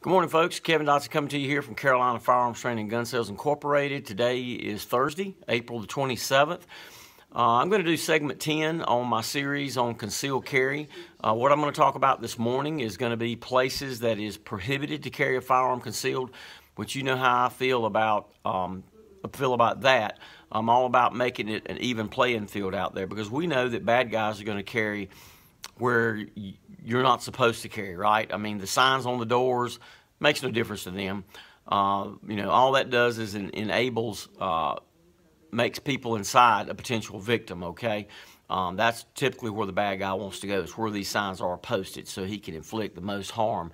Good morning, folks. Kevin Dotson coming to you here from Carolina Firearms Training and Gun Sales Incorporated. Today is Thursday, April the 27th. I'm going to do segment 10 on my series on concealed carry. What I'm going to talk about this morning is going to be places that is prohibited to carry a firearm concealed, which you know how I feel about that. I'm all about making it an even playing field out there because we know that bad guys are going to carry where you're not supposed to carry, right? I mean, the signs on the doors makes no difference to them. All that does is makes people inside a potential victim, okay? That's typically where the bad guy wants to go. It's where these signs are posted so he can inflict the most harm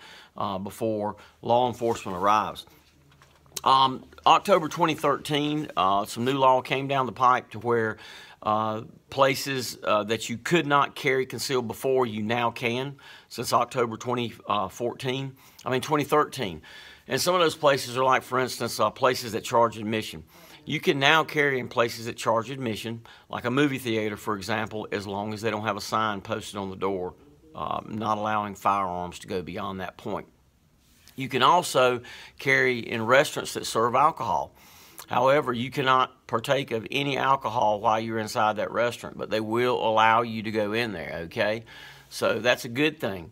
before law enforcement arrives. October 2013, some new law came down the pipe to where places that you could not carry concealed before, you now can, since October 2013. And some of those places are like, for instance, places that charge admission. You can now carry in places that charge admission, like a movie theater, for example, as long as they don't have a sign posted on the door not allowing firearms to go beyond that point. You can also carry in restaurants that serve alcohol. However, you cannot partake of any alcohol while you're inside that restaurant, but they will allow you to go in there, okay? So that's a good thing.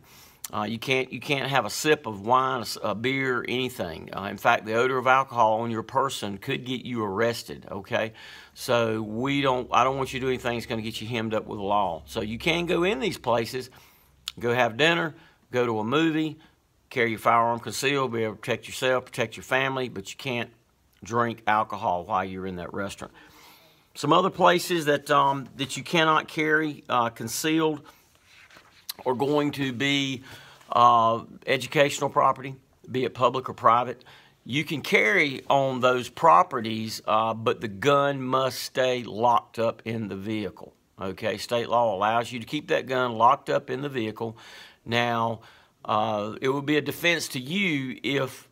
You can't have a sip of wine, a beer, anything. In fact, the odor of alcohol on your person could get you arrested, okay? So I don't want you to do anything that's going to get you hemmed up with the law. So you can go in these places, go have dinner, go to a movie, carry your firearm concealed, be able to protect yourself, protect your family, but you can't drink alcohol while you're in that restaurant. Some other places that you cannot carry concealed are going to be educational property, be it public or private. You can carry on those properties, but the gun must stay locked up in the vehicle. Okay, state law allows you to keep that gun locked up in the vehicle. Now, it would be a defense to you if,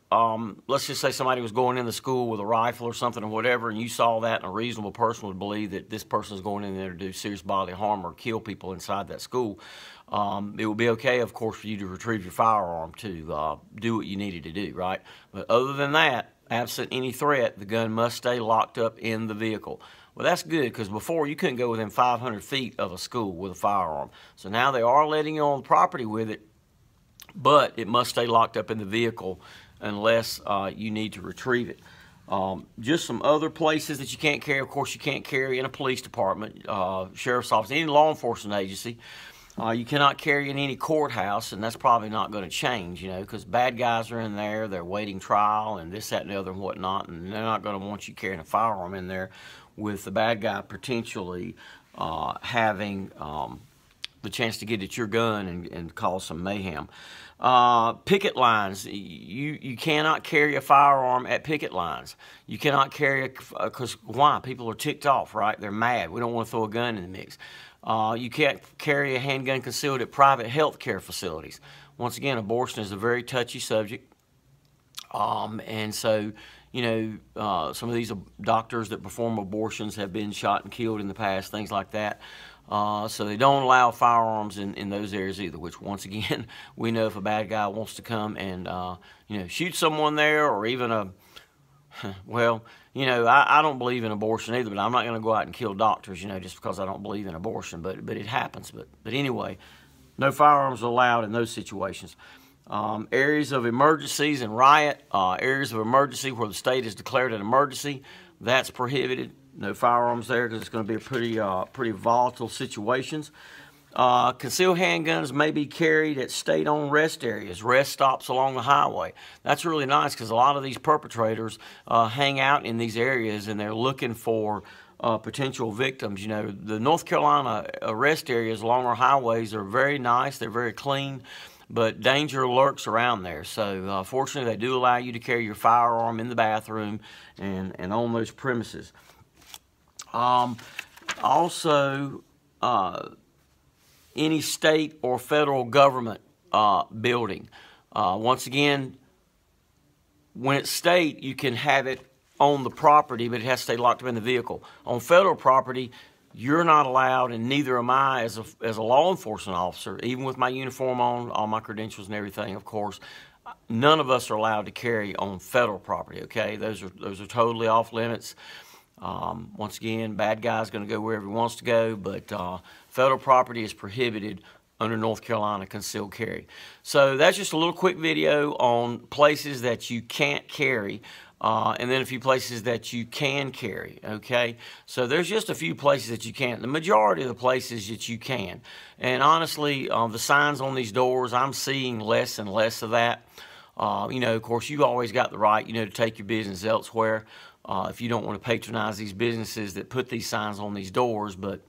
let's just say somebody was going in the school with a rifle or something or whatever, and you saw that, and a reasonable person would believe that this person is going in there to do serious bodily harm or kill people inside that school. It would be okay, of course, for you to retrieve your firearm to do what you needed to do, right? But other than that, absent any threat, the gun must stay locked up in the vehicle. Well, that's good, because before you couldn't go within 500 feet of a school with a firearm. So now they are letting you on the property with it, but it must stay locked up in the vehicle unless you need to retrieve it. Just some other places that you can't carry. Of course, you can't carry in a police department, sheriff's office, any law enforcement agency. You cannot carry in any courthouse, and that's probably not going to change, because bad guys are in there, they're waiting trial and this, that, and the other and whatnot, and they're not going to want you carrying a firearm in there with the bad guy potentially having the chance to get at your gun and cause some mayhem. Picket lines. You cannot carry a firearm at picket lines. You cannot carry because why? People are ticked off, right? They're mad. We don't want to throw a gun in the mix. You can't carry a handgun concealed at private health care facilities. Once again, abortion is a very touchy subject. And so, some of these doctors that perform abortions have been shot and killed in the past, things like that. So they don't allow firearms in those areas either, which once again, we know if a bad guy wants to come and, shoot someone there, or even I don't believe in abortion either, but I'm not going to go out and kill doctors, just because I don't believe in abortion, but it happens. But anyway, no firearms are allowed in those situations. Areas of emergencies and riot, areas of emergency where the state has declared an emergency, that's prohibited. No firearms there because it's going to be a pretty volatile situations. Concealed handguns may be carried at state-owned rest areas, rest stops along the highway. That's really nice because a lot of these perpetrators hang out in these areas and they're looking for potential victims. The North Carolina rest areas along our highways are very nice. They're very clean, but danger lurks around there. So fortunately, they do allow you to carry your firearm in the bathroom and on those premises. Also, any state or federal government building. Once again, when it's state, you can have it on the property, but it has to stay locked up in the vehicle. On federal property, you're not allowed, and neither am I as a law enforcement officer, even with my uniform on, all my credentials and everything, of course. none of us are allowed to carry on federal property, okay? Those are totally off limits. Once again, bad guy's going to go wherever he wants to go, but federal property is prohibited under North Carolina concealed carry. So that's just a little quick video on places that you can't carry, and then a few places that you can carry, okay? So there's just a few places that you can't. The majority of the places that you can. And honestly, the signs on these doors, I'm seeing less and less of that. You know, of course, you always got the right, you know, to take your business elsewhere if you don't want to patronize these businesses that put these signs on these doors, but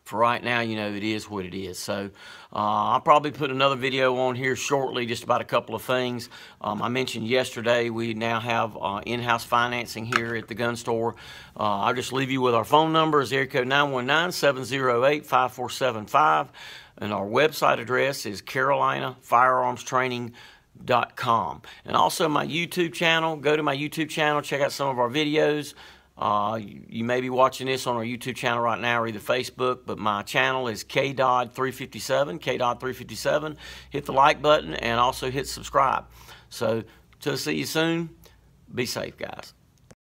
for right now, you know, it is what it is. So I'll probably put another video on here shortly, just about a couple of things. I mentioned yesterday we now have in-house financing here at the gun store. I'll just leave you with our phone number is area code 919-708-5475, and our website address is CarolinaFirearmsTraining.com. And also my YouTube channel. Go to my YouTube channel, check out some of our videos. You may be watching this on our YouTube channel right now or either Facebook, but my channel is KDodd357, KDodd357. Hit the like button and also hit subscribe. So, till see you soon, be safe, guys.